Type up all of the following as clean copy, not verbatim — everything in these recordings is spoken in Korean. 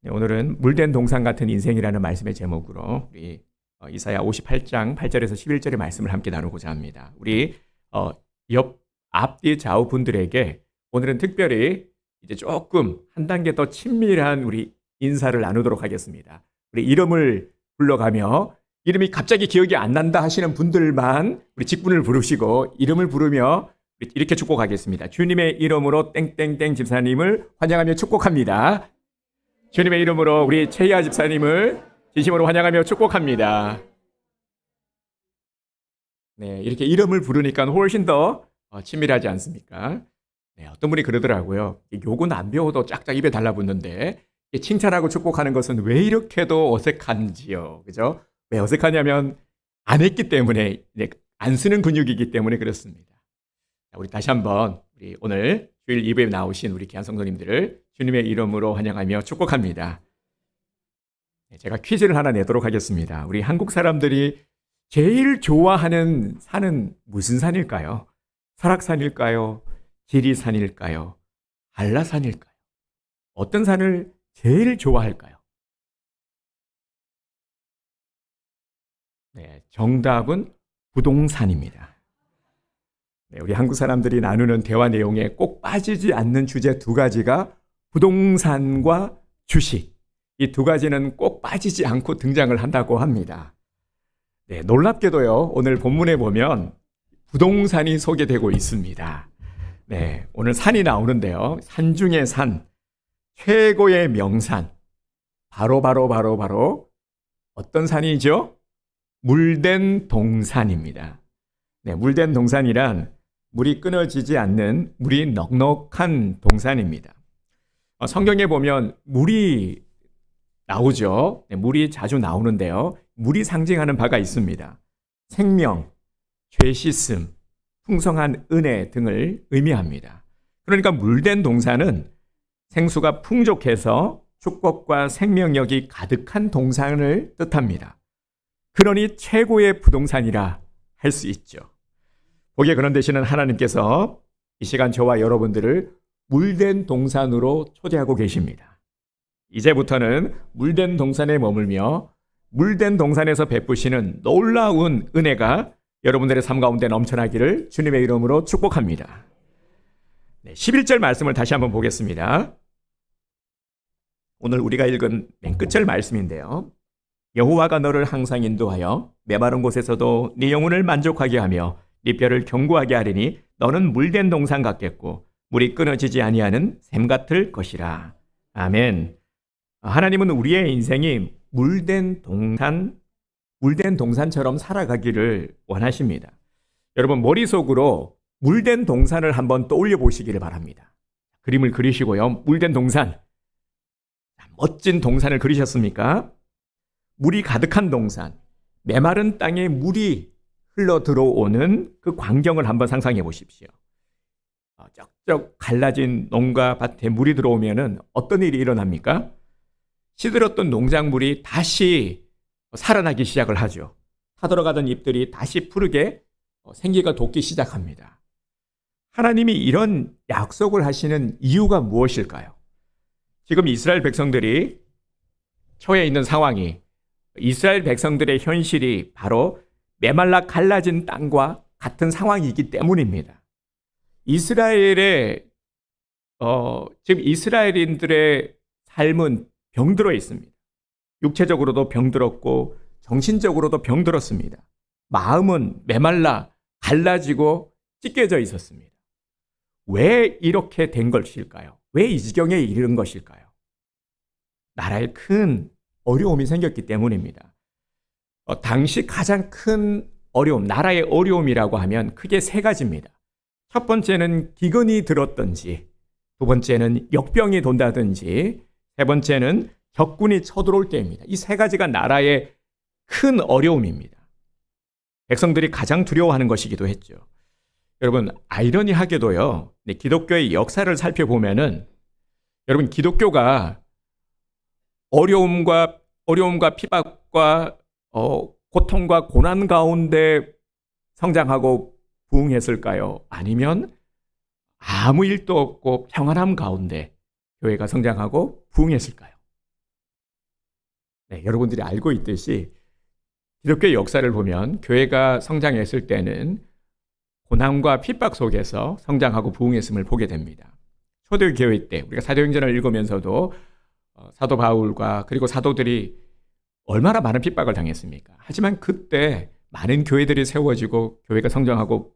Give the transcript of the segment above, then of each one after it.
네, 오늘은 물된 동산 같은 인생이라는 말씀의 제목으로 우리 이사야 58장 8절에서 11절의 말씀을 함께 나누고자 합니다. 우리 옆 앞뒤 좌우 분들에게 오늘은 특별히 이제 조금 한 단계 더 친밀한 우리 인사를 나누도록 하겠습니다. 우리 이름을 불러가며 이름이 갑자기 기억이 안 난다 하시는 분들만 우리 직분을 부르시고 이름을 부르며 이렇게 축복하겠습니다. 주님의 이름으로 땡땡땡 집사님을 환영하며 축복합니다. 주님의 이름으로 우리 최희아 집사님을 진심으로 환영하며 축복합니다. 네, 이렇게 이름을 부르니까 훨씬 더 친밀하지 않습니까? 네, 어떤 분이 그러더라고요. 욕은 안 배워도 짝짝 입에 달라붙는데 칭찬하고 축복하는 것은 왜 이렇게도 어색한지요. 그죠? 왜 어색하냐면 안 했기 때문에, 안 쓰는 근육이기 때문에 그렇습니다. 우리 다시 한번 우리 오늘 주일 2부에 나오신 우리 귀한 성도님들을 주님의 이름으로 환영하며 축복합니다. 제가 퀴즈를 하나 내도록 하겠습니다. 우리 한국 사람들이 제일 좋아하는 산은 무슨 산일까요? 설악산일까요? 지리산일까요? 한라산일까요? 어떤 산을 제일 좋아할까요? 네, 정답은 부동산입니다. 네, 우리 한국 사람들이 나누는 대화 내용에 꼭 빠지지 않는 주제 두 가지가 부동산과 주식, 이 두 가지는 꼭 빠지지 않고 등장을 한다고 합니다. 네, 놀랍게도요, 오늘 본문에 보면 부동산이 소개되고 있습니다. 네, 오늘 산이 나오는데요, 산 중에 산, 최고의 명산, 바로 어떤 산이죠? 물된 동산입니다. 네, 물된 동산이란 물이 끊어지지 않는 물이 넉넉한 동산입니다. 성경에 보면 물이 나오죠. 네, 물이 자주 나오는데요. 물이 상징하는 바가 있습니다. 생명, 죄 씻음, 풍성한 은혜 등을 의미합니다. 그러니까 물된 동산은 생수가 풍족해서 축복과 생명력이 가득한 동산을 뜻합니다. 그러니 최고의 부동산이라 할 수 있죠. 보기에 그런 되시는 하나님께서 이 시간 저와 여러분들을 물된 동산으로 초대하고 계십니다. 이제부터는 물된 동산에 머물며 물된 동산에서 베푸시는 놀라운 은혜가 여러분들의 삶 가운데 넘쳐나기를 주님의 이름으로 축복합니다. 네, 11절 말씀을 다시 한번 보겠습니다. 오늘 우리가 읽은 맨 끝절 말씀인데요. 여호와가 너를 항상 인도하여 메마른 곳에서도 네 영혼을 만족하게 하며 네 뼈를 견고하게 하리니 너는 물된 동산 같겠고 물이 끊어지지 아니하는 샘 같을 것이라. 아멘. 하나님은 우리의 인생이 물된 동산처럼 살아가기를 원하십니다. 여러분 머릿속으로 물된 동산을 한번 떠올려 보시기를 바랍니다. 그림을 그리시고요. 물된 동산, 멋진 동산을 그리셨습니까? 물이 가득한 동산, 메마른 땅에 물이 흘러 들어오는 그 광경을 한번 상상해 보십시오. 쩍쩍 갈라진 농가 밭에 물이 들어오면은 어떤 일이 일어납니까? 시들었던 농작물이 다시 살아나기 시작을 하죠. 타들어가던 잎들이 다시 푸르게 생기가 돋기 시작합니다. 하나님이 이런 약속을 하시는 이유가 무엇일까요? 지금 이스라엘 백성들이 처해 있는 상황이, 이스라엘 백성들의 현실이 바로 메말라 갈라진 땅과 같은 상황이기 때문입니다. 이스라엘의 지금 이스라엘인들의 삶은 병들어 있습니다. 육체적으로도 병들었고 정신적으로도 병들었습니다. 마음은 메말라 갈라지고 찢겨져 있었습니다. 왜 이렇게 된 것일까요? 왜 이 지경에 이른 것일까요? 나라에 큰 어려움이 생겼기 때문입니다. 당시 가장 큰 어려움, 나라의 어려움이라고 하면 크게 세 가지입니다. 첫 번째는 기근이 들었든지, 두 번째는 역병이 돈다든지, 세 번째는 적군이 쳐들어올 때입니다. 이 세 가지가 나라의 큰 어려움입니다. 백성들이 가장 두려워하는 것이기도 했죠. 여러분, 아이러니하게도요, 기독교의 역사를 살펴보면은, 여러분, 기독교가 어려움과 피박과 고통과 고난 가운데 성장하고 부흥했을까요? 아니면 아무 일도 없고 평안함 가운데 교회가 성장하고 부흥했을까요? 여러분들이 알고 있듯이 기독교 역사를 보면 교회가 성장했을 때는 고난과 핍박 속에서 성장하고 부흥했음을 보게 됩니다. 초대교회 때 우리가 사도행전을 읽으면서도 사도 바울과 그리고 사도들이 얼마나 많은 핍박을 당했습니까? 하지만 그때 많은 교회들이 세워지고 교회가 성장하고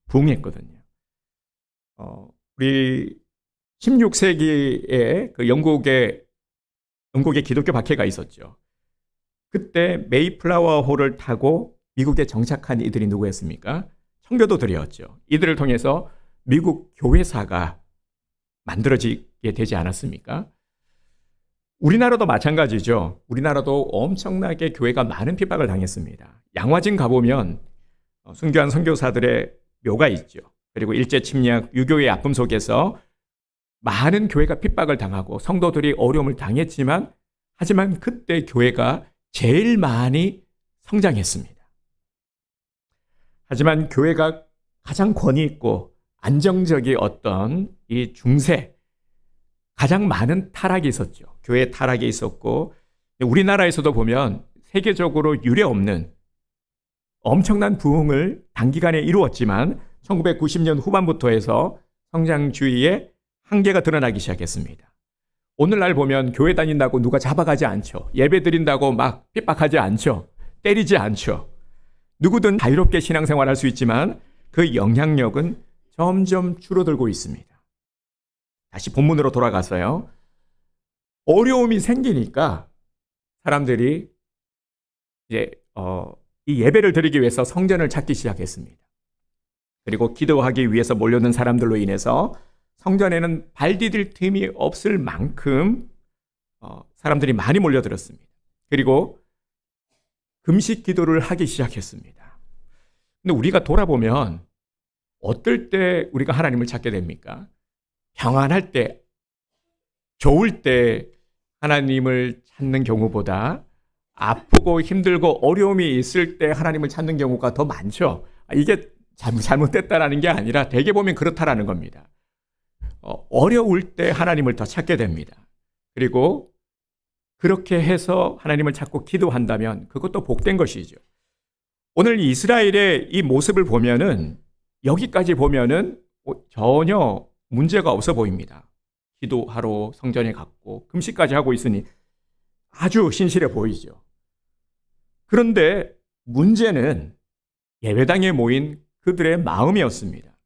부흥했거든요. 우리 16세기에 그 영국에 기독교 박해가 있었죠. 그때 메이플라워 호를 타고 미국에 정착한 이들이 누구였습니까? 청교도들이었죠. 이들을 통해서 미국 교회사가 만들어지게 되지 않았습니까? 우리나라도 마찬가지죠. 우리나라도 엄청나게 교회가 많은 핍박을 당했습니다. 양화진 가보면 순교한 선교사들의 묘가 있죠. 그리고 일제 침략, 유교의 아픔 속에서 많은 교회가 핍박을 당하고 성도들이 어려움을 당했지만 하지만 그때 교회가 제일 많이 성장했습니다. 하지만 교회가 가장 권위 있고 안정적인 어떤 이 중세, 가장 많은 타락이 있었죠. 교회 타락이 있었고 우리나라에서도 보면 세계적으로 유례 없는 엄청난 부흥을 단기간에 이루었지만 1990년 후반부터 해서 성장주의의 한계가 드러나기 시작했습니다. 오늘날 보면 교회 다닌다고 누가 잡아가지 않죠. 예배 드린다고 막 핍박하지 않죠. 때리지 않죠. 누구든 자유롭게 신앙생활할 수 있지만 그 영향력은 점점 줄어들고 있습니다. 다시 본문으로 돌아가서요. 어려움이 생기니까 사람들이 이제 이 예배를 드리기 위해서 성전을 찾기 시작했습니다. 그리고 기도하기 위해서 몰려든 사람들로 인해서 성전에는 발 디딜 틈이 없을 만큼 사람들이 많이 몰려들었습니다. 그리고 금식 기도를 하기 시작했습니다. 근데 우리가 돌아보면 어떨 때 우리가 하나님을 찾게 됩니까? 평안할 때, 좋을 때 하나님을 찾는 경우보다 아프고 힘들고 어려움이 있을 때 하나님을 찾는 경우가 더 많죠. 이게 잘못됐다라는 게 아니라 대개 보면 그렇다라는 겁니다. 어려울 때 하나님을 더 찾게 됩니다. 그리고 그렇게 해서 하나님을 찾고 기도한다면 그것도 복된 것이죠. 오늘 이스라엘의 이 모습을 보면은 여기까지 보면은 전혀 문제가 없어 보입니다. 기도하러 성전에 갔고 금식까지 하고 있으니 아주 신실해 보이죠. 그런데 문제는 예배당에 모인 그들의 마음이었습니다.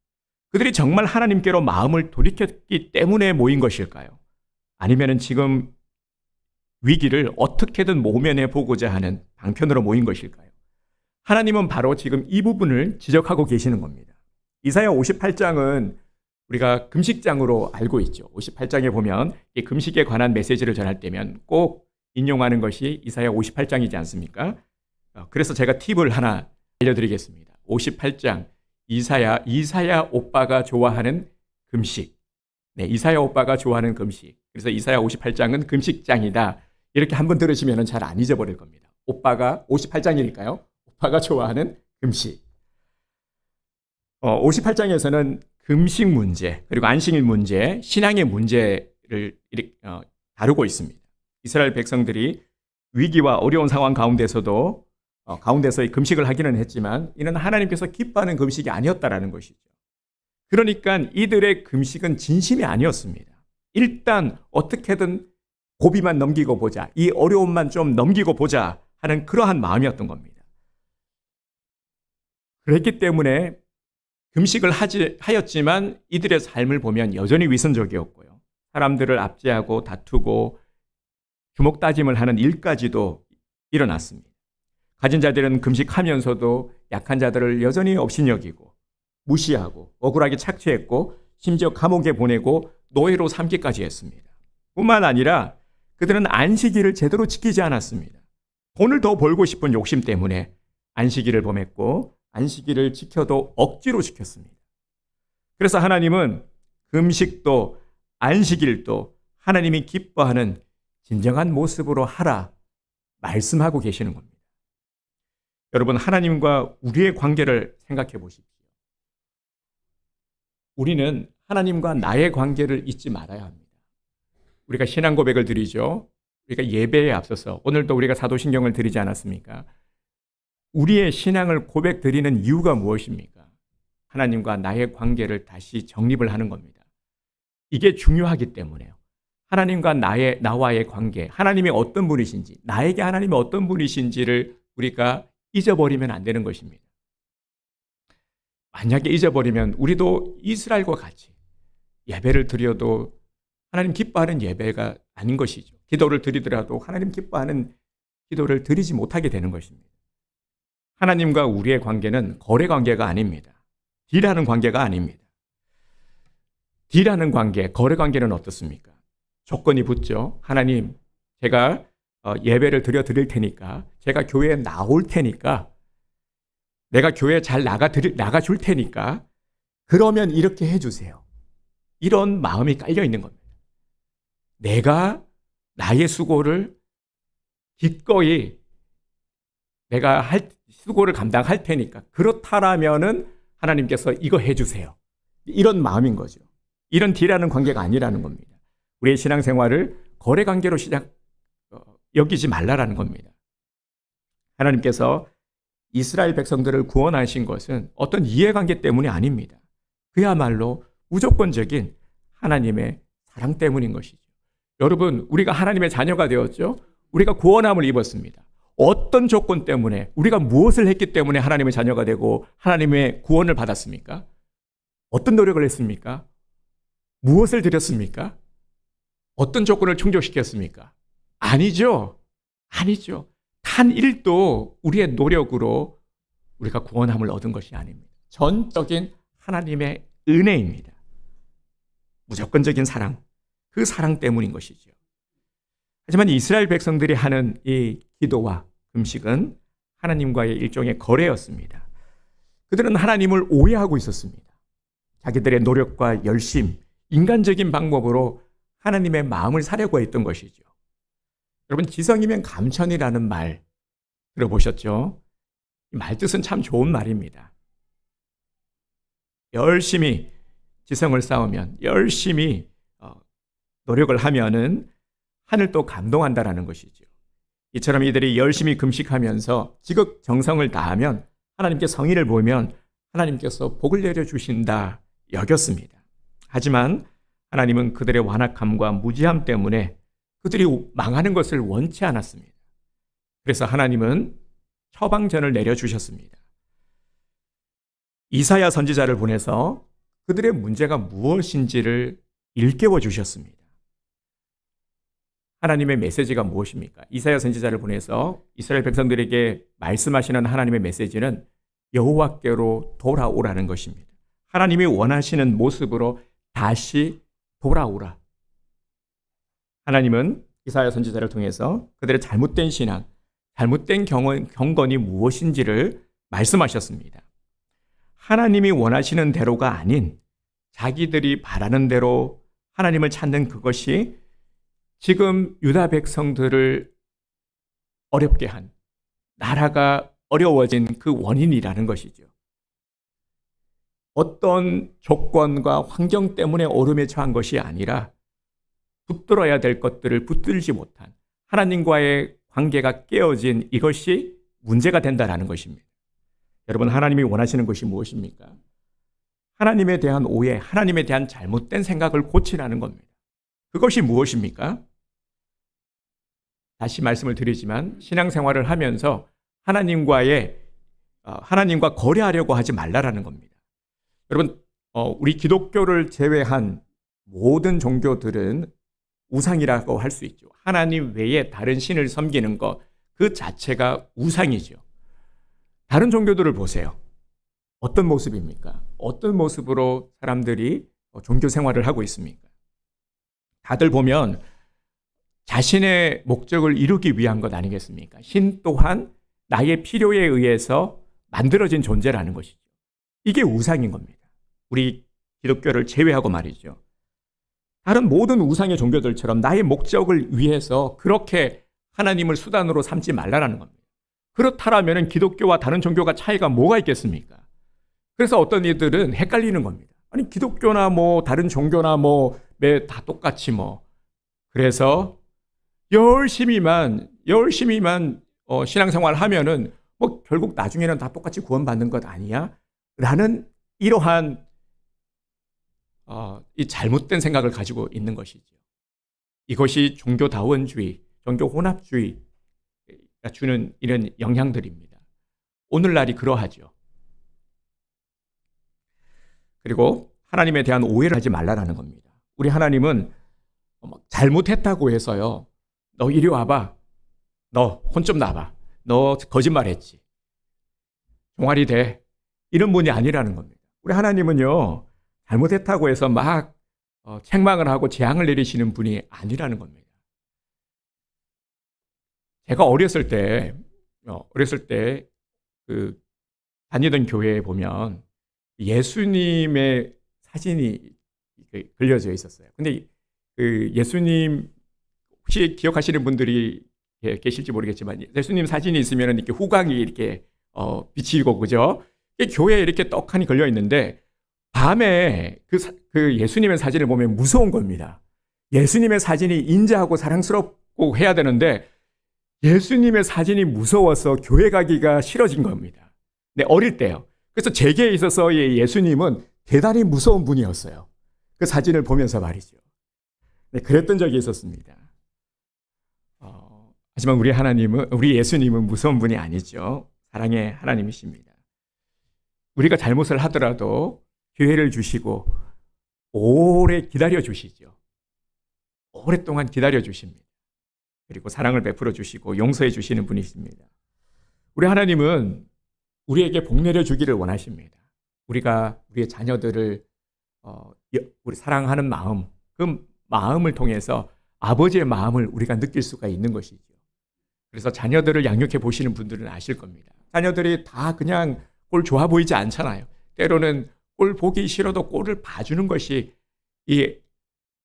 그들이 정말 하나님께로 마음을 돌이켰기 때문에 모인 것일까요? 아니면 지금 위기를 어떻게든 모면해 보고자 하는 방편으로 모인 것일까요? 하나님은 바로 지금 이 부분을 지적하고 계시는 겁니다. 이사야 58장은 우리가 금식장으로 알고 있죠. 58장에 보면 이 금식에 관한 메시지를 전할 때면 꼭 인용하는 것이 이사야 58장이지 않습니까? 그래서 제가 팁을 하나 알려드리겠습니다. 58장 이사야 오빠가 좋아하는 금식. 네, 이사야 오빠가 좋아하는 금식. 그래서 이사야 58장은 금식장이다. 이렇게 한번 들으시면 잘 안 잊어버릴 겁니다. 오빠가 58장이니까요. 오빠가 좋아하는 금식. 58장에서는 금식 문제, 그리고 안식일 문제, 신앙의 문제를 다루고 있습니다. 이스라엘 백성들이 위기와 어려운 상황 가운데서도 가운데서의 금식을 하기는 했지만 이는 하나님께서 기뻐하는 금식이 아니었다라는 것이죠. 그러니까 이들의 금식은 진심이 아니었습니다. 일단 어떻게든 고비만 넘기고 보자, 이 어려움만 좀 넘기고 보자 하는 그러한 마음이었던 겁니다. 그랬기 때문에 금식을 하였지만 이들의 삶을 보면 여전히 위선적이었고요. 사람들을 압제하고 다투고 주먹 다짐을 하는 일까지도 일어났습니다. 가진 자들은 금식하면서도 약한 자들을 여전히 업신여기고 무시하고 억울하게 착취했고 심지어 감옥에 보내고 노예로 삼기까지 했습니다. 뿐만 아니라 그들은 안식일을 제대로 지키지 않았습니다. 돈을 더 벌고 싶은 욕심 때문에 안식일을 범했고 안식일을 지켜도 억지로 지켰습니다. 그래서 하나님은 금식도 안식일도 하나님이 기뻐하는 진정한 모습으로 하라 말씀하고 계시는 겁니다. 여러분, 하나님과 우리의 관계를 생각해 보십시오. 우리는 하나님과 나의 관계를 잊지 말아야 합니다. 우리가 신앙 고백을 드리죠. 우리가 예배에 앞서서 오늘도 우리가 사도신경을 드리지 않았습니까? 우리의 신앙을 고백드리는 이유가 무엇입니까? 하나님과 나의 관계를 다시 정립을 하는 겁니다. 이게 중요하기 때문에요. 하나님과 나와의 관계, 하나님이 어떤 분이신지, 나에게 하나님이 어떤 분이신지를 우리가 잊어버리면 안 되는 것입니다. 만약에 잊어버리면 우리도 이스라엘과 같이 예배를 드려도 하나님 기뻐하는 예배가 아닌 것이죠. 기도를 드리더라도 하나님 기뻐하는 기도를 드리지 못하게 되는 것입니다. 하나님과 우리의 관계는 거래 관계가 아닙니다. 딜하는 관계가 아닙니다. 딜하는 관계, 거래 관계는 어떻습니까? 조건이 붙죠. 하나님, 제가 예배를 드릴 테니까, 제가 교회에 나올 테니까, 내가 교회에 잘 나가줄 테니까, 그러면 이렇게 해주세요. 이런 마음이 깔려 있는 겁니다. 내가 나의 수고를 기꺼이 내가 수고를 감당할 테니까, 그렇다라면은 하나님께서 이거 해주세요. 이런 마음인 거죠. 이런 딜하는 관계가 아니라는 겁니다. 우리의 신앙생활을 거래 관계로 여기지 말라라는 겁니다. 하나님께서 이스라엘 백성들을 구원하신 것은 어떤 이해관계 때문이 아닙니다. 그야말로 무조건적인 하나님의 사랑 때문인 것이죠. 여러분, 우리가 하나님의 자녀가 되었죠? 우리가 구원함을 입었습니다. 어떤 조건 때문에, 우리가 무엇을 했기 때문에 하나님의 자녀가 되고 하나님의 구원을 받았습니까? 어떤 노력을 했습니까? 무엇을 드렸습니까? 어떤 조건을 충족시켰습니까? 아니죠. 아니죠. 단 1도 우리의 노력으로 우리가 구원함을 얻은 것이 아닙니다. 전적인 하나님의 은혜입니다. 무조건적인 사랑, 그 사랑 때문인 것이죠. 하지만 이스라엘 백성들이 하는 이 기도와 금식은 하나님과의 일종의 거래였습니다. 그들은 하나님을 오해하고 있었습니다. 자기들의 노력과 열심, 인간적인 방법으로 하나님의 마음을 사려고 했던 것이죠. 여러분, 지성이면 감천이라는 말 들어보셨죠? 이 말 뜻은 참 좋은 말입니다. 열심히 지성을 쌓으면, 열심히 노력을 하면은 하늘도 감동한다라는 것이죠. 이처럼 이들이 열심히 금식하면서 지극정성을 다하면, 하나님께 성의를 보면 하나님께서 복을 내려주신다 여겼습니다. 하지만 하나님은 그들의 완악함과 무지함 때문에 그들이 망하는 것을 원치 않았습니다. 그래서 하나님은 처방전을 내려주셨습니다. 이사야 선지자를 보내서 그들의 문제가 무엇인지를 일깨워 주셨습니다. 하나님의 메시지가 무엇입니까? 이사야 선지자를 보내서 이스라엘 백성들에게 말씀하시는 하나님의 메시지는 여호와께로 돌아오라는 것입니다. 하나님이 원하시는 모습으로 다시 돌아오라. 하나님은 이사야 선지자를 통해서 그들의 잘못된 신앙, 잘못된 경건이 무엇인지를 말씀하셨습니다. 하나님이 원하시는 대로가 아닌 자기들이 바라는 대로 하나님을 찾는 그것이 지금 유다 백성들을 어렵게 한, 나라가 어려워진 그 원인이라는 것이죠. 어떤 조건과 환경 때문에 어려움에 처한 것이 아니라 붙들어야 될 것들을 붙들지 못한 하나님과의 관계가 깨어진 이것이 문제가 된다는 것입니다. 여러분, 하나님이 원하시는 것이 무엇입니까? 하나님에 대한 오해, 하나님에 대한 잘못된 생각을 고치라는 겁니다. 그것이 무엇입니까? 다시 말씀을 드리지만 신앙생활을 하면서 하나님과 거래하려고 하지 말라라는 겁니다. 여러분, 우리 기독교를 제외한 모든 종교들은 우상이라고 할 수 있죠. 하나님 외에 다른 신을 섬기는 것, 그 자체가 우상이죠. 다른 종교들을 보세요. 어떤 모습입니까? 어떤 모습으로 사람들이 종교 생활을 하고 있습니까? 다들 보면 자신의 목적을 이루기 위한 것 아니겠습니까? 신 또한 나의 필요에 의해서 만들어진 존재라는 것이죠. 이게 우상인 겁니다. 우리 기독교를 제외하고 말이죠. 다른 모든 우상의 종교들처럼 나의 목적을 위해서 그렇게 하나님을 수단으로 삼지 말라라는 겁니다. 그렇다면 기독교와 다른 종교가 차이가 뭐가 있겠습니까? 그래서 어떤 이들은 헷갈리는 겁니다. 아니, 기독교나 다른 종교나 다 똑같이 그래서 열심히만 신앙생활 하면은 뭐 결국 나중에는 다 똑같이 구원받는 것 아니야? 라는 이러한 이 잘못된 생각을 가지고 있는 것이죠. 이것이 종교다원주의, 종교혼합주의가 주는 이런 영향들입니다. 오늘날이 그러하죠. 그리고 하나님에 대한 오해를 하지 말라라는 겁니다. 우리 하나님은 잘못했다고 해서요, 너 이리 와봐, 너 혼 좀 나봐, 너 거짓말했지, 종아리 돼, 이런 분이 아니라는 겁니다. 우리 하나님은요, 잘못했다고 해서 막 책망을 하고 재앙을 내리시는 분이 아니라는 겁니다. 제가 어렸을 때 그 다니던 교회에 보면 예수님의 사진이 걸려져 있었어요. 근데 그 예수님 혹시 기억하시는 분들이 계실지 모르겠지만 예수님 사진이 있으면 이렇게 후광이 이렇게 비치고 그죠? 교회에 이렇게 떡하니 걸려 있는데 밤에 그 예수님의 사진을 보면 무서운 겁니다. 예수님의 사진이 인자하고 사랑스럽고 해야 되는데 예수님의 사진이 무서워서 교회 가기가 싫어진 겁니다. 네, 어릴 때요. 그래서 제게 있어서 예수님은 대단히 무서운 분이었어요. 그 사진을 보면서 말이죠. 네, 그랬던 적이 있었습니다. 하지만 우리 예수님은 무서운 분이 아니죠. 사랑의 하나님이십니다. 우리가 잘못을 하더라도 기회를 주시고 오래 기다려 주시죠. 오랫동안 기다려 주십니다. 그리고 사랑을 베풀어 주시고 용서해 주시는 분이십니다. 우리 하나님은 우리에게 복 내려 주기를 원하십니다. 우리가 우리의 자녀들을 우리 사랑하는 마음, 그 마음을 통해서 아버지의 마음을 우리가 느낄 수가 있는 것이죠. 그래서 자녀들을 양육해 보시는 분들은 아실 겁니다. 자녀들이 다 그냥 꼴 좋아 보이지 않잖아요. 때로는 꼴 보기 싫어도 꼴을 봐주는 것이 이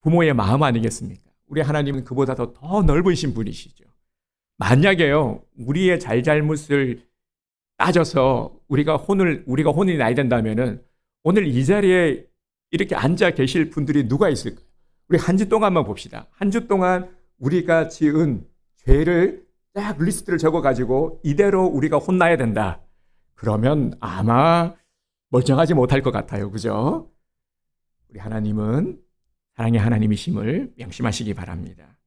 부모의 마음 아니겠습니까? 우리 하나님은 그보다 더 넓으신 분이시죠. 만약에요, 우리의 잘잘못을 따져서 우리가 혼이 나야 된다면은 오늘 이 자리에 이렇게 앉아 계실 분들이 누가 있을까요? 우리 한 주 동안만 봅시다. 한 주 동안 우리가 지은 죄를 딱 리스트를 적어가지고 이대로 우리가 혼나야 된다. 그러면 아마 멀쩡하지 못할 것 같아요. 그죠? 우리 하나님은 사랑의 하나님이심을 명심하시기 바랍니다.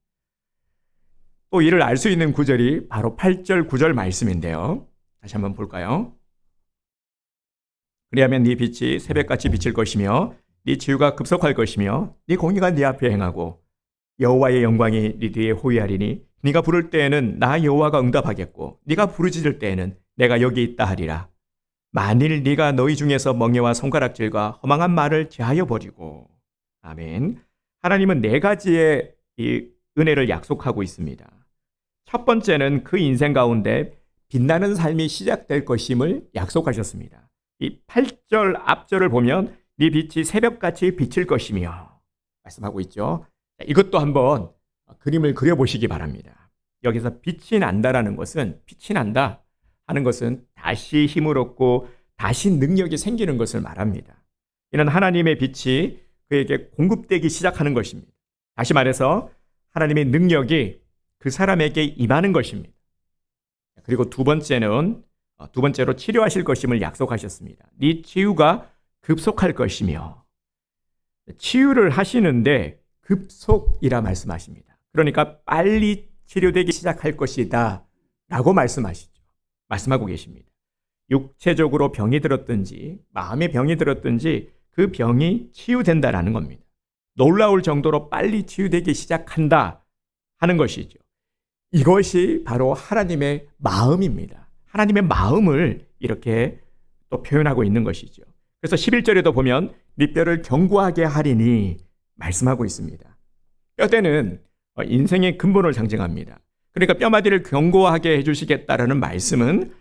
또 이를 알 수 있는 구절이 바로 8절, 9절 말씀인데요. 다시 한번 볼까요? 그리하면 네 빛이 새벽같이 비칠 것이며 네 치유가 급속할 것이며 네 공의가 네 앞에 행하고 여호와의 영광이 네 뒤에 호위하리니 네가 부를 때에는 나 여호와가 응답하겠고 네가 부르짖을 때에는 내가 여기 있다 하리라. 만일 네가 너희 중에서 멍에와 손가락질과 허망한 말을 제하여 버리고. 아멘. 하나님은 네 가지의 이 은혜를 약속하고 있습니다. 첫 번째는 그 인생 가운데 빛나는 삶이 시작될 것임을 약속하셨습니다. 이 8절 앞절을 보면 네 빛이 새벽같이 비칠 것이며 말씀하고 있죠. 이것도 한번 그림을 그려보시기 바랍니다. 여기서 빛이 난다라는 것은, 빛이 난다 하는 것은 다시 힘을 얻고 다시 능력이 생기는 것을 말합니다. 이는 하나님의 빛이 그에게 공급되기 시작하는 것입니다. 다시 말해서 하나님의 능력이 그 사람에게 임하는 것입니다. 그리고 두 번째로 치료하실 것임을 약속하셨습니다. 네 치유가 급속할 것이며, 치유를 하시는데 급속이라 말씀하십니다. 그러니까 빨리 치료되기 시작할 것이다 라고 말씀하고 계십니다. 육체적으로 병이 들었든지 마음의 병이 들었든지 그 병이 치유된다라는 겁니다. 놀라울 정도로 빨리 치유되기 시작한다 하는 것이죠. 이것이 바로 하나님의 마음입니다. 하나님의 마음을 이렇게 또 표현하고 있는 것이죠. 그래서 11절에도 보면 네 뼈를 견고하게 하리니 말씀하고 있습니다. 뼈대는 인생의 근본을 상징합니다. 그러니까 뼈마디를 견고하게 해주시겠다라는 말씀은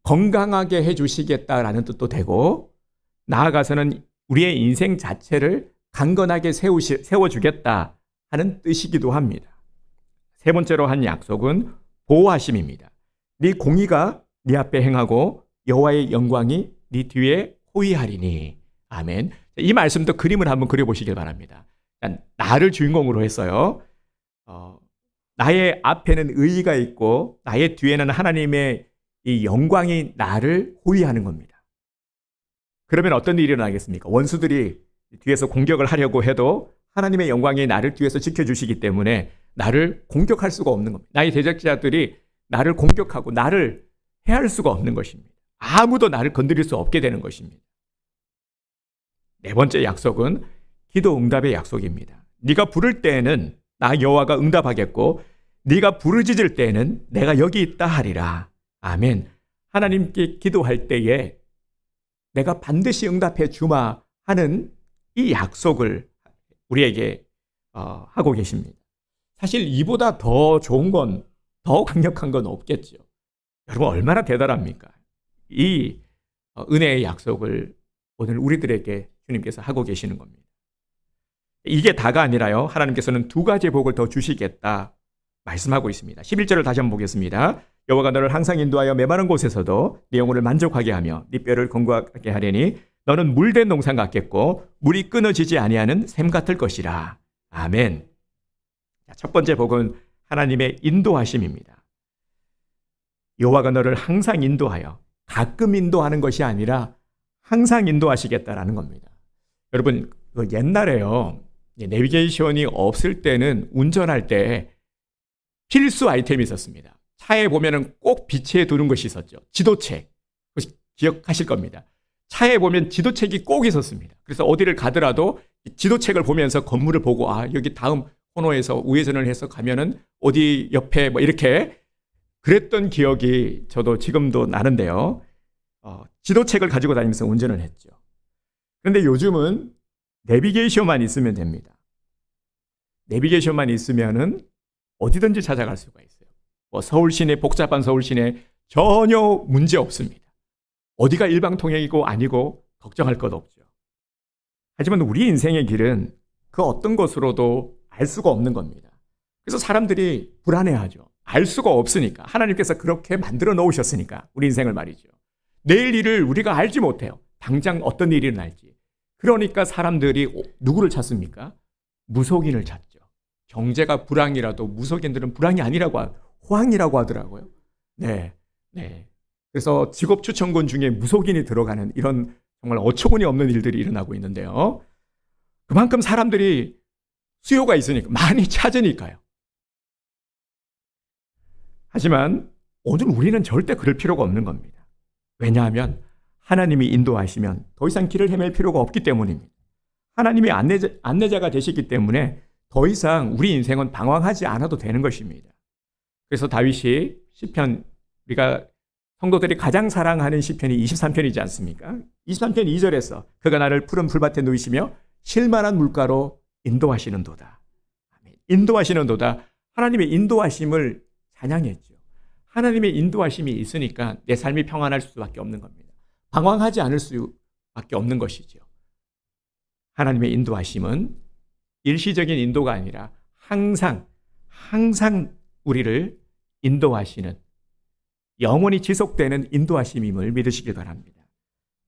건강하게 해주시겠다라는 뜻도 되고, 나아가서는 우리의 인생 자체를 강건하게 세워주겠다 하는 뜻이기도 합니다. 세 번째로 한 약속은 보호하심입니다. 네 공의가 네 앞에 행하고 여호와의 영광이 네 뒤에 호위하리니. 아멘. 이 말씀도 그림을 한번 그려보시길 바랍니다. 나를 주인공으로 했어요. 나의 앞에는 의의가 있고 나의 뒤에는 하나님의 이 영광이 나를 호위하는 겁니다. 그러면 어떤 일이 일어나겠습니까? 원수들이 뒤에서 공격을 하려고 해도 하나님의 영광이 나를 뒤에서 지켜주시기 때문에 나를 공격할 수가 없는 겁니다. 나의 대적자들이 나를 공격하고 나를 해할 수가 없는 것입니다. 아무도 나를 건드릴 수 없게 되는 것입니다. 네 번째 약속은 기도 응답의 약속입니다. 네가 부를 때에는 나 여호와가 응답하겠고 네가 부르짖을 때에는 내가 여기 있다 하리라. 아멘. 하나님께 기도할 때에 내가 반드시 응답해 주마 하는 이 약속을 우리에게 하고 계십니다. 사실 이보다 더 좋은 건, 더 강력한 건 없겠죠. 여러분 얼마나 대단합니까? 이 은혜의 약속을 오늘 우리들에게 주님께서 하고 계시는 겁니다. 이게 다가 아니라요. 하나님께서는 두 가지 복을 더 주시겠다 말씀하고 있습니다. 11절을 다시 한번 보겠습니다. 여호와가 너를 항상 인도하여 메마른 곳에서도 네 영혼을 만족하게 하며 네 뼈를 건강하게 하려니 너는 물된 농산 같겠고 물이 끊어지지 아니하는 샘 같을 것이라. 아멘. 첫 번째 복은 하나님의 인도하심입니다. 여호와가 너를 항상 인도하여, 가끔 인도하는 것이 아니라 항상 인도하시겠다라는 겁니다. 여러분 옛날에요, 내비게이션이 없을 때는 운전할 때 필수 아이템이 있었습니다. 차에 보면은 꼭 비치해 두는 것이 있었죠. 지도책. 기억하실 겁니다. 차에 보면 지도책이 꼭 있었습니다. 그래서 어디를 가더라도 지도책을 보면서 건물을 보고 여기 다음 코너에서 우회전을 해서 가면은 어디 옆에 뭐 이렇게 그랬던 기억이 저도 지금도 나는데요. 지도책을 가지고 다니면서 운전을 했죠. 그런데 요즘은 내비게이션만 있으면 됩니다. 내비게이션만 있으면은 어디든지 찾아갈 수가 있어요. 서울 시내, 복잡한 서울 시내 전혀 문제 없습니다. 어디가 일방통행이고 아니고 걱정할 것 없죠. 하지만 우리 인생의 길은 그 어떤 것으로도 알 수가 없는 겁니다. 그래서 사람들이 불안해하죠. 알 수가 없으니까. 하나님께서 그렇게 만들어 놓으셨으니까 우리 인생을 말이죠. 내일 일을 우리가 알지 못해요. 당장 어떤 일이 일어날지. 그러니까 사람들이 누구를 찾습니까? 무속인을 찾죠. 경제가 불황이라도 무속인들은 불황이 아니라고 호황이라고 하더라고요. 네. 그래서 직업 추천군 중에 무속인이 들어가는 이런 정말 어처구니 없는 일들이 일어나고 있는데요. 그만큼 사람들이 수요가 있으니까, 많이 찾으니까요. 하지만 오늘 우리는 절대 그럴 필요가 없는 겁니다. 왜냐하면 하나님이 인도하시면 더 이상 길을 헤맬 필요가 없기 때문입니다. 하나님이 안내자가 되시기 때문에 더 이상 우리 인생은 방황하지 않아도 되는 것입니다. 그래서 다윗이 시편, 우리가 성도들이 가장 사랑하는 시편이 23편이지 않습니까? 23편 2절에서 그가 나를 푸른 풀밭에 누이시며 쉴만한 물가로 인도하시는도다. 인도하시는도다. 하나님의 인도하심을 찬양했죠. 하나님의 인도하심이 있으니까 내 삶이 평안할 수밖에 없는 겁니다. 방황하지 않을 수밖에 없는 것이죠. 하나님의 인도하심은 일시적인 인도가 아니라 항상 우리를 인도하시는, 영원히 지속되는 인도하심임을 믿으시기 바랍니다.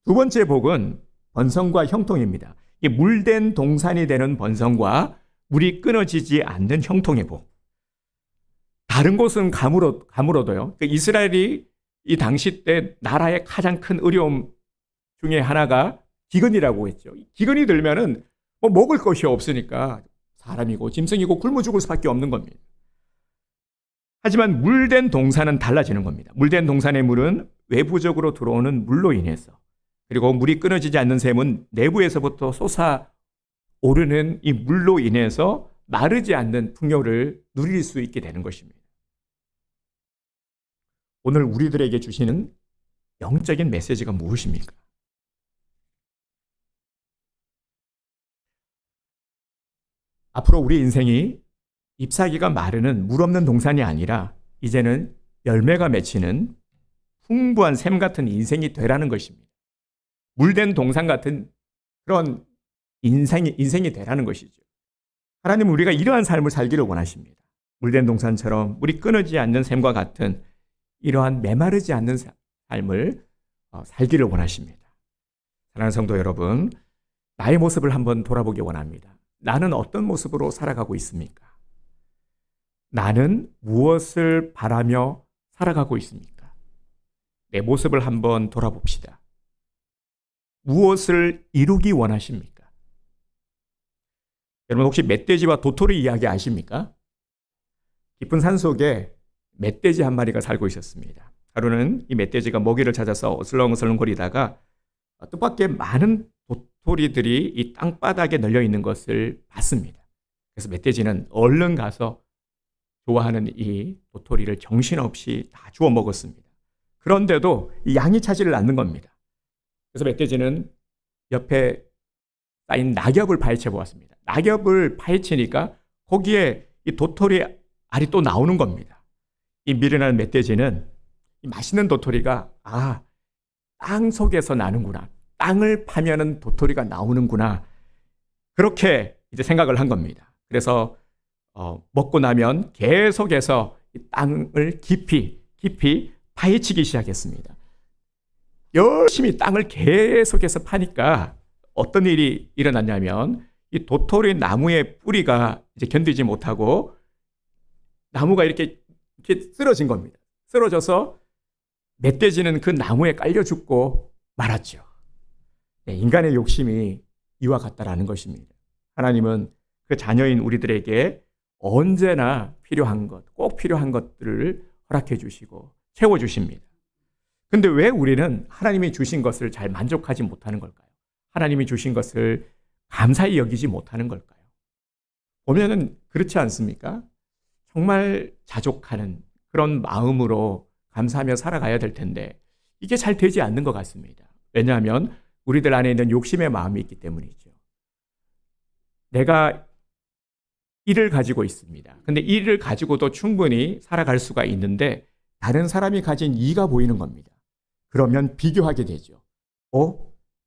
두 번째 복은 번성과 형통입니다. 이 물된 동산이 되는 번성과 물이 끊어지지 않는 형통의 복. 다른 곳은 가물어도요. 이스라엘이 이 당시 때 나라의 가장 큰 어려움 중에 하나가 기근이라고 했죠. 기근이 들면은 먹을 것이 없으니까 사람이고 짐승이고 굶어 죽을 수밖에 없는 겁니다. 하지만 물된 동산은 달라지는 겁니다. 물된 동산의 물은 외부적으로 들어오는 물로 인해서, 그리고 물이 끊어지지 않는 샘은 내부에서부터 솟아오르는 이 물로 인해서 마르지 않는 풍요를 누릴 수 있게 되는 것입니다. 오늘 우리들에게 주시는 영적인 메시지가 무엇입니까? 앞으로 우리 인생이 잎사귀가 마르는 물 없는 동산이 아니라 이제는 열매가 맺히는 풍부한 샘 같은 인생이 되라는 것입니다. 물된 동산 같은 그런 인생이 되라는 것이죠. 하나님은 우리가 이러한 삶을 살기를 원하십니다. 물된 동산처럼 물이 끊어지지 않는 샘과 같은 이러한 메마르지 않는 삶을 살기를 원하십니다. 사랑하는 성도 여러분, 나의 모습을 한번 돌아보기 원합니다. 나는 어떤 모습으로 살아가고 있습니까? 나는 무엇을 바라며 살아가고 있습니까? 내 모습을 한번 돌아봅시다. 무엇을 이루기 원하십니까? 여러분 혹시 멧돼지와 도토리 이야기 아십니까? 깊은 산 속에 멧돼지 한 마리가 살고 있었습니다. 하루는 이 멧돼지가 먹이를 찾아서 어슬렁어슬렁 거리다가 뜻밖의 많은 도토리들이 이 땅바닥에 널려 있는 것을 봤습니다. 그래서 멧돼지는 얼른 가서 좋아하는 이 도토리를 정신없이 다 주워 먹었습니다. 그런데도 이 양이 차지를 않는 겁니다. 그래서 멧돼지는 옆에 쌓인 낙엽을 파헤쳐 보았습니다. 낙엽을 파헤치니까 거기에 이 도토리 알이 또 나오는 겁니다. 이 미련한 멧돼지는 이 맛있는 도토리가 땅 속에서 나는구나. 땅을 파면은 도토리가 나오는구나. 그렇게 이제 생각을 한 겁니다. 그래서 먹고 나면 계속해서 이 땅을 깊이 파헤치기 시작했습니다. 열심히 땅을 계속해서 파니까 어떤 일이 일어났냐면 이 도토리 나무의 뿌리가 이제 견디지 못하고 나무가 이렇게 쓰러진 겁니다. 쓰러져서 멧돼지는 그 나무에 깔려 죽고 말았죠. 네, 인간의 욕심이 이와 같다라는 것입니다. 하나님은 그 자녀인 우리들에게 언제나 필요한 것, 꼭 필요한 것들을 허락해 주시고 채워 주십니다. 근데 왜 우리는 하나님이 주신 것을 잘 만족하지 못하는 걸까요? 하나님이 주신 것을 감사히 여기지 못하는 걸까요? 보면은 그렇지 않습니까? 정말 자족하는 그런 마음으로 감사하며 살아가야 될 텐데 이게 잘 되지 않는 것 같습니다. 왜냐하면 우리들 안에 있는 욕심의 마음이 있기 때문이죠. 내가 일을 가지고 있습니다. 근데 일을 가지고도 충분히 살아갈 수가 있는데 다른 사람이 가진 이가 보이는 겁니다. 그러면 비교하게 되죠.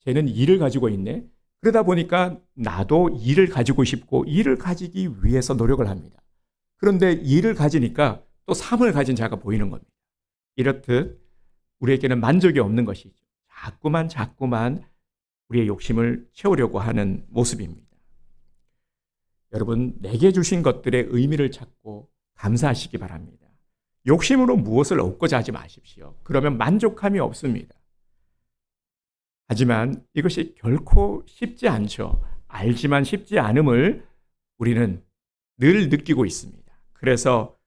쟤는 일을 가지고 있네. 그러다 보니까 나도 일을 가지고 싶고 일을 가지기 위해서 노력을 합니다. 그런데 일을 가지니까 또 삶을 가진 자가 보이는 겁니다. 이렇듯 우리에게는 만족이 없는 것이죠. 자꾸만 우리의 욕심을 채우려고 하는 모습입니다. 여러분, 내게 주신 것들의 의미를 찾고 감사하시기 바랍니다. 욕심으로 무엇을 얻고자 하지 마십시오. 그러면 만족함이 없습니다. 하지만 이것이 결코 쉽지 않죠. 알지만 쉽지 않음을 우리는 늘 느끼고 있습니다. 그래서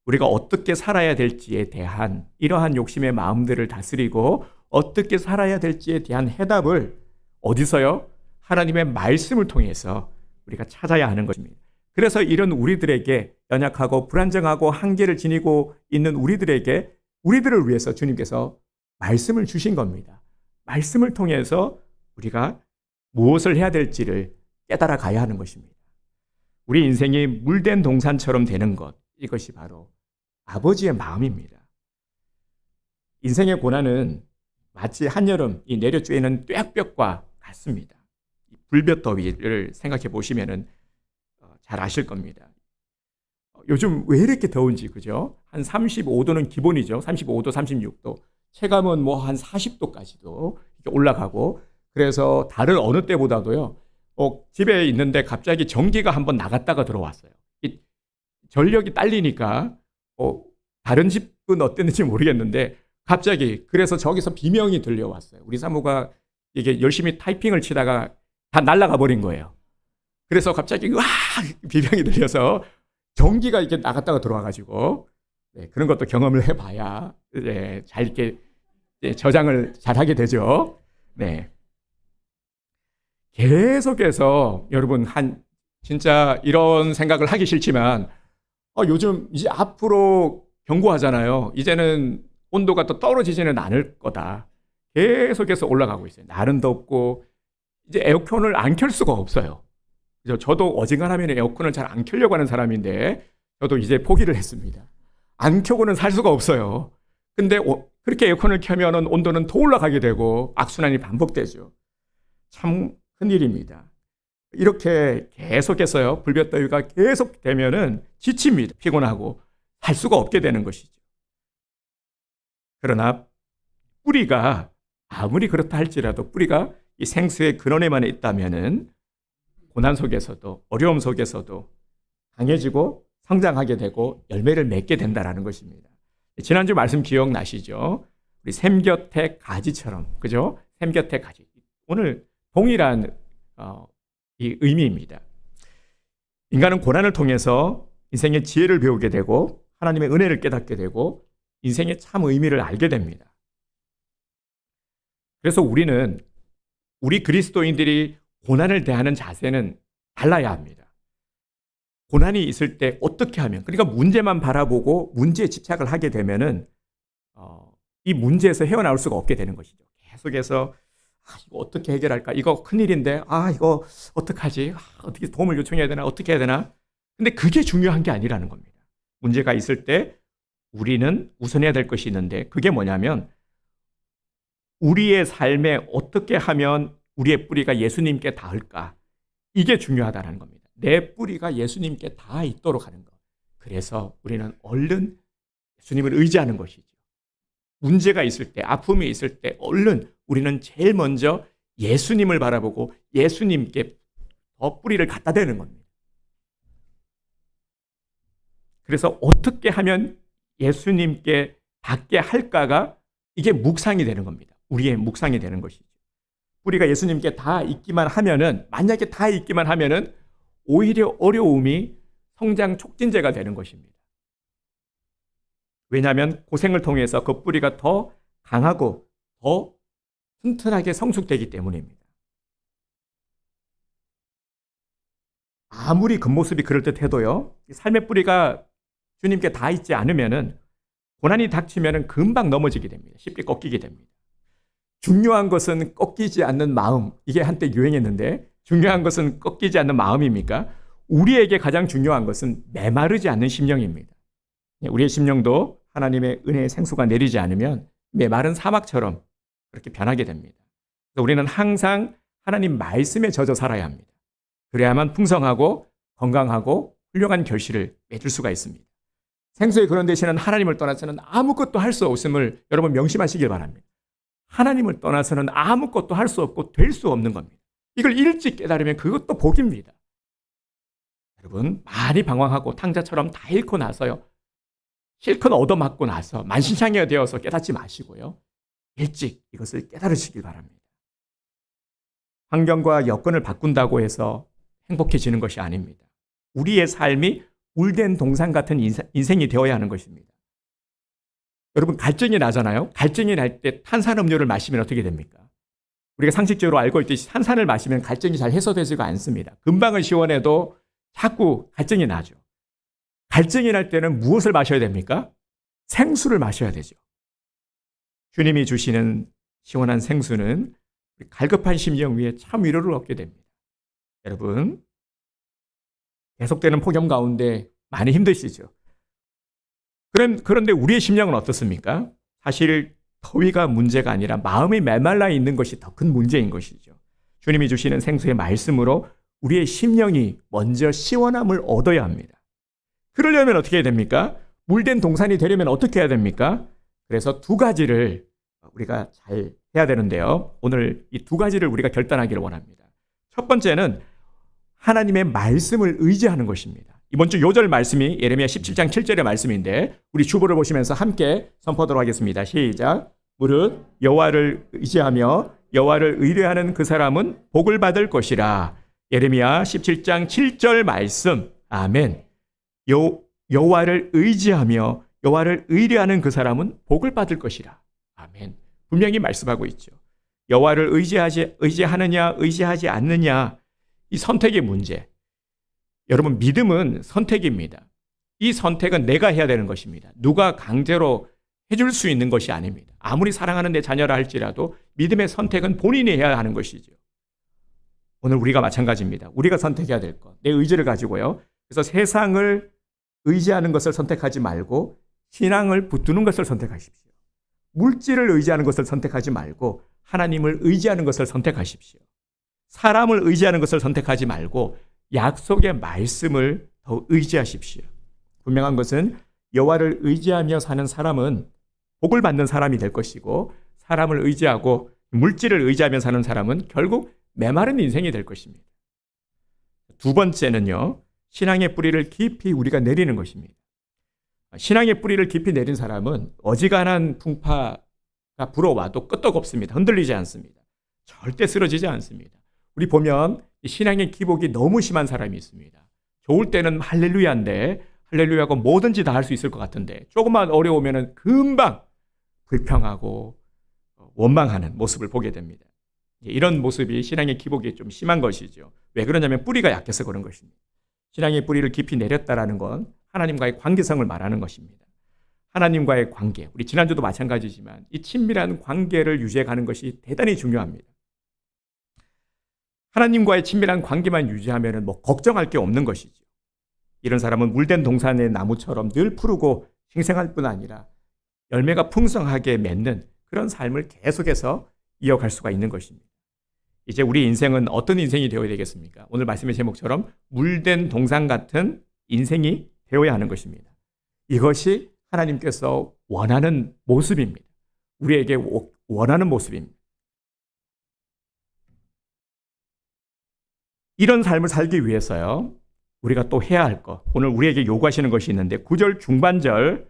우리가 어떻게 살아야 될지에 대한 이러한 욕심의 마음들을 다스리고 어떻게 살아야 될지에 대한 해답을 어디서요? 하나님의 말씀을 통해서 우리가 찾아야 하는 것입니다. 그래서 이런 우리들에게 연약하고 불안정하고 한계를 지니고 있는 우리들에게 우리들을 위해서 주님께서 말씀을 주신 겁니다. 말씀을 통해서 우리가 무엇을 해야 될지를 깨달아 가야 하는 것입니다. 우리 인생이 물된 동산처럼 되는 것, 이것이 바로 아버지의 마음입니다. 인생의 고난은 마치 한여름 이 내려쬐는 뙤약볕과 같습니다. 불볕 더위를 생각해 보시면은 잘 아실 겁니다. 요즘 왜 이렇게 더운지, 그죠? 한 35도는 기본이죠. 35도, 36도. 체감은 뭐 한 40도까지도 올라가고, 그래서 다른 어느 때보다도요, 집에 있는데 갑자기 전기가 한번 나갔다가 들어왔어요. 이 전력이 딸리니까, 다른 집은 어땠는지 모르겠는데, 갑자기, 그래서 저기서 비명이 들려왔어요. 우리 사모가 이게 열심히 타이핑을 치다가 다 날아가 버린 거예요. 그래서 갑자기 와 비명이 들려서 전기가 이렇게 나갔다가 들어와가지고 그런 것도 경험을 해봐야 잘 이렇게 저장을 잘 하게 되죠. 계속해서 여러분 진짜 이런 생각을 하기 싫지만 요즘 이제 앞으로 경고하잖아요. 이제는 온도가 또 떨어지지는 않을 거다. 계속해서 올라가고 있어요. 날은 덥고 이제 에어컨을 안 켤 수가 없어요. 그래서 저도 어지간하면 에어컨을 잘 안 켜려고 하는 사람인데 저도 이제 포기를 했습니다. 안 켜고는 살 수가 없어요. 근데 그렇게 에어컨을 켜면 온도는 더 올라가게 되고 악순환이 반복되죠. 참 큰일입니다. 이렇게 계속해서요. 불볕더위가 계속되면은 지칩니다. 피곤하고 살 수가 없게 되는 것이죠. 그러나 뿌리가 아무리 그렇다 할지라도 뿌리가 이 생수의 근원에만 있다면은 고난 속에서도 어려움 속에서도 강해지고 성장하게 되고 열매를 맺게 된다라는 것입니다. 지난주 말씀 기억나시죠? 우리 샘곁의 가지처럼, 그죠? 샘곁의 가지. 오늘 동일한 이 의미입니다. 인간은 고난을 통해서 인생의 지혜를 배우게 되고 하나님의 은혜를 깨닫게 되고 인생의 참 의미를 알게 됩니다. 그래서 우리 그리스도인들이 고난을 대하는 자세는 달라야 합니다. 고난이 있을 때 어떻게 하면, 그러니까 문제만 바라보고 문제에 집착을 하게 되면은 이 문제에서 헤어나올 수가 없게 되는 것이죠. 계속해서 이거 어떻게 해결할까? 이거 큰일인데, 이거 어떡하지? 어떻게 도움을 요청해야 되나? 어떻게 해야 되나? 근데 그게 중요한 게 아니라는 겁니다. 문제가 있을 때 우리는 우선해야 될 것이 있는데, 그게 뭐냐면 우리의 삶에 어떻게 하면 우리의 뿌리가 예수님께 닿을까? 이게 중요하다는 겁니다. 내 뿌리가 예수님께 닿아 있도록 하는 것. 그래서 우리는 얼른 예수님을 의지하는 것이죠. 문제가 있을 때, 아픔이 있을 때 얼른 우리는 제일 먼저 예수님을 바라보고 예수님께 더 뿌리를 갖다 대는 겁니다. 그래서 어떻게 하면 예수님께 닿게 할까가 이게 묵상이 되는 겁니다. 우리의 묵상이 되는 것이죠. 뿌리가 예수님께 다 있기만 하면은, 만약에 다 있기만 하면은 오히려 어려움이 성장 촉진제가 되는 것입니다. 왜냐하면 고생을 통해서 그 뿌리가 더 강하고 더 튼튼하게 성숙되기 때문입니다. 아무리 겉모습이 그럴듯해도요, 삶의 뿌리가 주님께 다 있지 않으면은 고난이 닥치면은 금방 넘어지게 됩니다. 쉽게 꺾이게 됩니다. 중요한 것은 꺾이지 않는 마음. 이게 한때 유행했는데 중요한 것은 꺾이지 않는 마음입니까? 우리에게 가장 중요한 것은 메마르지 않는 심령입니다. 우리의 심령도 하나님의 은혜의 생수가 내리지 않으면 메마른 사막처럼 그렇게 변하게 됩니다. 그래서 우리는 항상 하나님 말씀에 젖어 살아야 합니다. 그래야만 풍성하고 건강하고 훌륭한 결실을 맺을 수가 있습니다. 생수의 그런 대신은 하나님을 떠나서는 아무것도 할 수 없음을 여러분 명심하시길 바랍니다. 하나님을 떠나서는 아무것도 할 수 없고 될 수 없는 겁니다. 이걸 일찍 깨달으면 그것도 복입니다. 여러분, 많이 방황하고 탕자처럼 다 잃고 나서요, 실컷 얻어맞고 나서 만신창이가 되어서 깨닫지 마시고요, 일찍 이것을 깨달으시길 바랍니다. 환경과 여건을 바꾼다고 해서 행복해지는 것이 아닙니다. 우리의 삶이 물된 동산 같은 인생이 되어야 하는 것입니다. 여러분, 갈증이 나잖아요. 갈증이 날 때 탄산음료를 마시면 어떻게 됩니까? 우리가 상식적으로 알고 있듯이 탄산을 마시면 갈증이 잘 해소되지가 않습니다. 금방은 시원해도 자꾸 갈증이 나죠. 갈증이 날 때는 무엇을 마셔야 됩니까? 생수를 마셔야 되죠. 주님이 주시는 시원한 생수는 갈급한 심령 위에 참 위로를 얻게 됩니다. 여러분, 계속되는 폭염 가운데 많이 힘드시죠? 그런데 우리의 심령은 어떻습니까? 사실 더위가 문제가 아니라 마음이 메말라 있는 것이 더 큰 문제인 것이죠. 주님이 주시는 생수의 말씀으로 우리의 심령이 먼저 시원함을 얻어야 합니다. 그러려면 어떻게 해야 됩니까? 물된 동산이 되려면 어떻게 해야 됩니까? 그래서 두 가지를 우리가 잘 해야 되는데요. 오늘 이 두 가지를 우리가 결단하기를 원합니다. 첫 번째는 하나님의 말씀을 의지하는 것입니다. 이번 주 요절 말씀이 예레미야 17장 7절의 말씀인데 우리 주보를 보시면서 함께 선포하도록 하겠습니다. 시작. 무릇 여호와를 의지하며 여호와를 의뢰하는 그 사람은 복을 받을 것이라. 예레미야 17장 7절 말씀. 아멘. 여호와를 의지하며 여호와를 의뢰하는 그 사람은 복을 받을 것이라. 아멘. 분명히 말씀하고 있죠. 여호와를 의지하느냐 의지하지 않느냐, 이 선택의 문제. 여러분, 믿음은 선택입니다. 이 선택은 내가 해야 되는 것입니다. 누가 강제로 해줄 수 있는 것이 아닙니다. 아무리 사랑하는 내 자녀라 할지라도 믿음의 선택은 본인이 해야 하는 것이죠. 오늘 우리가 마찬가지입니다. 우리가 선택해야 될 것, 내 의지를 가지고요. 그래서 세상을 의지하는 것을 선택하지 말고 신앙을 붙드는 것을 선택하십시오. 물질을 의지하는 것을 선택하지 말고 하나님을 의지하는 것을 선택하십시오. 사람을 의지하는 것을 선택하지 말고 약속의 말씀을 더 의지하십시오. 분명한 것은 여호와를 의지하며 사는 사람은 복을 받는 사람이 될 것이고, 사람을 의지하고 물질을 의지하며 사는 사람은 결국 메마른 인생이 될 것입니다. 두 번째는요, 신앙의 뿌리를 깊이 우리가 내리는 것입니다. 신앙의 뿌리를 깊이 내린 사람은 어지간한 풍파가 불어와도 끄떡없습니다. 흔들리지 않습니다. 절대 쓰러지지 않습니다. 우리 보면 신앙의 기복이 너무 심한 사람이 있습니다. 좋을 때는 할렐루야인데 할렐루야고 뭐든지 다 할 수 있을 것 같은데 조금만 어려우면 금방 불평하고 원망하는 모습을 보게 됩니다. 이런 모습이 신앙의 기복이 좀 심한 것이죠. 왜 그러냐면 뿌리가 약해서 그런 것입니다. 신앙의 뿌리를 깊이 내렸다라는 건 하나님과의 관계성을 말하는 것입니다. 하나님과의 관계, 우리 지난주도 마찬가지지만 이 친밀한 관계를 유지해가는 것이 대단히 중요합니다. 하나님과의 친밀한 관계만 유지하면 걱정할 게 없는 것이죠. 이런 사람은 물된 동산의 나무처럼 늘 푸르고 생생할 뿐 아니라 열매가 풍성하게 맺는 그런 삶을 계속해서 이어갈 수가 있는 것입니다. 이제 우리 인생은 어떤 인생이 되어야 되겠습니까? 오늘 말씀의 제목처럼 물된 동산 같은 인생이 되어야 하는 것입니다. 이것이 하나님께서 원하는 모습입니다. 우리에게 원하는 모습입니다. 이런 삶을 살기 위해서요, 우리가 또 해야 할 것, 오늘 우리에게 요구하시는 것이 있는데 9절 중반절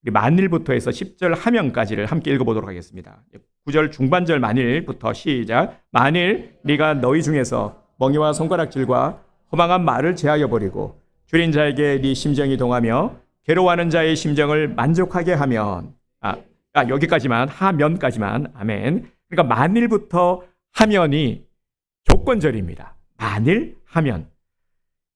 만일부터 해서 10절 하면까지를 함께 읽어보도록 하겠습니다. 9절 중반절 만일부터 시작. 만일 네가 너희 중에서 멍에와 손가락질과 허망한 말을 제하여 버리고 줄인 자에게 네 심정이 동하며 괴로워하는 자의 심정을 만족하게 하면 여기까지만 하면까지만 아멘. 그러니까 만일부터 하면이 조건절입니다. 만일 하면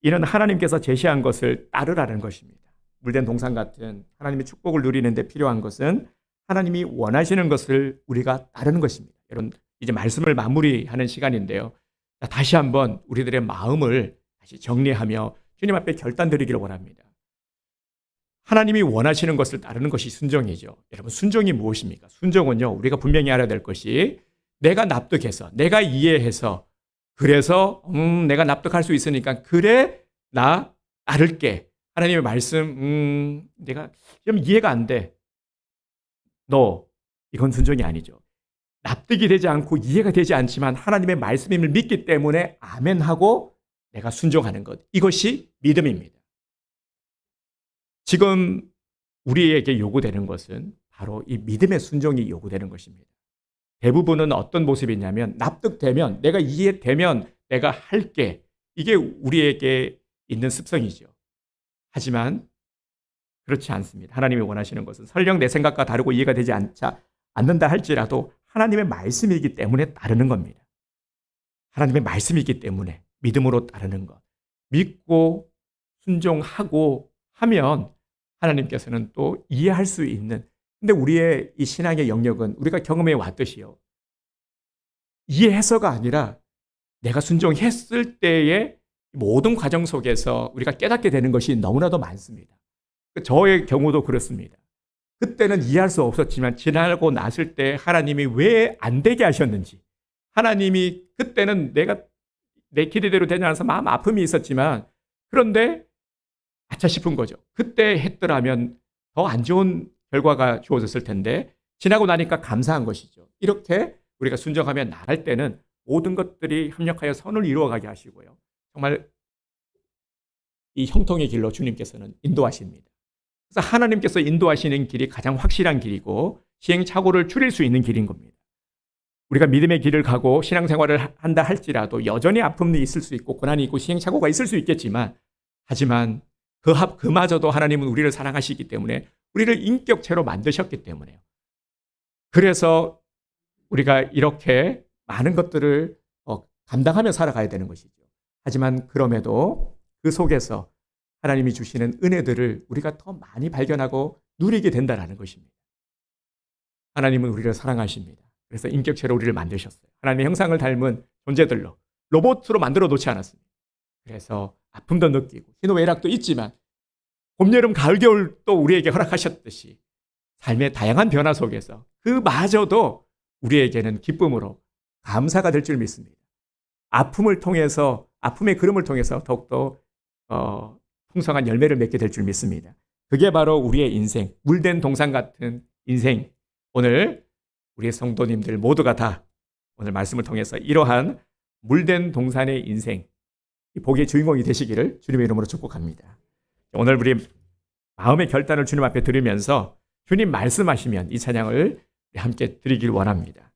이는 하나님께서 제시한 것을 따르라는 것입니다. 물된 동산 같은 하나님의 축복을 누리는 데 필요한 것은 하나님이 원하시는 것을 우리가 따르는 것입니다. 여러분, 이제 말씀을 마무리하는 시간인데요. 다시 한번 우리들의 마음을 다시 정리하며 주님 앞에 결단드리기를 원합니다. 하나님이 원하시는 것을 따르는 것이 순종이죠. 여러분, 순종이 무엇입니까? 순종은요, 우리가 분명히 알아야 될 것이 내가 납득해서, 내가 이해해서, 그래서 내가 납득할 수 있으니까 그래, 나 따를게. 하나님의 말씀, 내가 좀 이해가 안 돼. 이건 순종이 아니죠. 납득이 되지 않고 이해가 되지 않지만 하나님의 말씀임을 믿기 때문에 아멘하고 내가 순종하는 것. 이것이 믿음입니다. 지금 우리에게 요구되는 것은 바로 이 믿음의 순종이 요구되는 것입니다. 대부분은 어떤 모습이냐면 납득되면, 내가 이해되면 내가 할게. 이게 우리에게 있는 습성이죠. 하지만 그렇지 않습니다. 하나님이 원하시는 것은 설령 내 생각과 다르고 이해가 되지 않는다 할지라도 하나님의 말씀이기 때문에 따르는 겁니다. 하나님의 말씀이기 때문에 믿음으로 따르는 것. 믿고 순종하고 하면 하나님께서는 또 이해할 수 있는, 근데 우리의 이 신앙의 영역은 우리가 경험해 왔듯이요, 이해해서가 아니라 내가 순종했을 때의 모든 과정 속에서 우리가 깨닫게 되는 것이 너무나도 많습니다. 저의 경우도 그렇습니다. 그때는 이해할 수 없었지만 지나고 났을 때 하나님이 왜 안 되게 하셨는지, 하나님이 그때는 내 기대대로 되지 않아서 마음 아픔이 있었지만 그런데 아차 싶은 거죠. 그때 했더라면 더 안 좋은 결과가 주어졌을 텐데 지나고 나니까 감사한 것이죠. 이렇게 우리가 순종하며 나갈 때는 모든 것들이 협력하여 선을 이루어가게 하시고요. 정말 이 형통의 길로 주님께서는 인도하십니다. 그래서 하나님께서 인도하시는 길이 가장 확실한 길이고 시행착오를 줄일 수 있는 길인 겁니다. 우리가 믿음의 길을 가고 신앙생활을 한다 할지라도 여전히 아픔이 있을 수 있고 고난이 있고 시행착오가 있을 수 있겠지만, 하지만 그마저도 하나님은 우리를 사랑하시기 때문에 우리를 인격체로 만드셨기 때문에요. 그래서 우리가 이렇게 많은 것들을 감당하며 살아가야 되는 것이죠. 하지만 그럼에도 그 속에서 하나님이 주시는 은혜들을 우리가 더 많이 발견하고 누리게 된다는 것입니다. 하나님은 우리를 사랑하십니다. 그래서 인격체로 우리를 만드셨어요. 하나님의 형상을 닮은 존재들로, 로봇으로 만들어 놓지 않았습니다. 그래서 아픔도 느끼고 희노애락도 있지만 봄, 여름, 가을, 겨울 또 우리에게 허락하셨듯이 삶의 다양한 변화 속에서 그마저도 우리에게는 기쁨으로 감사가 될 줄 믿습니다. 아픔을 통해서, 아픔의 그름을 통해서 더욱더 풍성한 열매를 맺게 될 줄 믿습니다. 그게 바로 우리의 인생, 물된 동산 같은 인생. 오늘 우리의 성도님들 모두가 다 오늘 말씀을 통해서 이러한 물된 동산의 인생, 이 복의 주인공이 되시기를 주님의 이름으로 축복합니다. 오늘 우리 마음의 결단을 주님 앞에 드리면서 주님 말씀하시면 이 찬양을 함께 드리길 원합니다.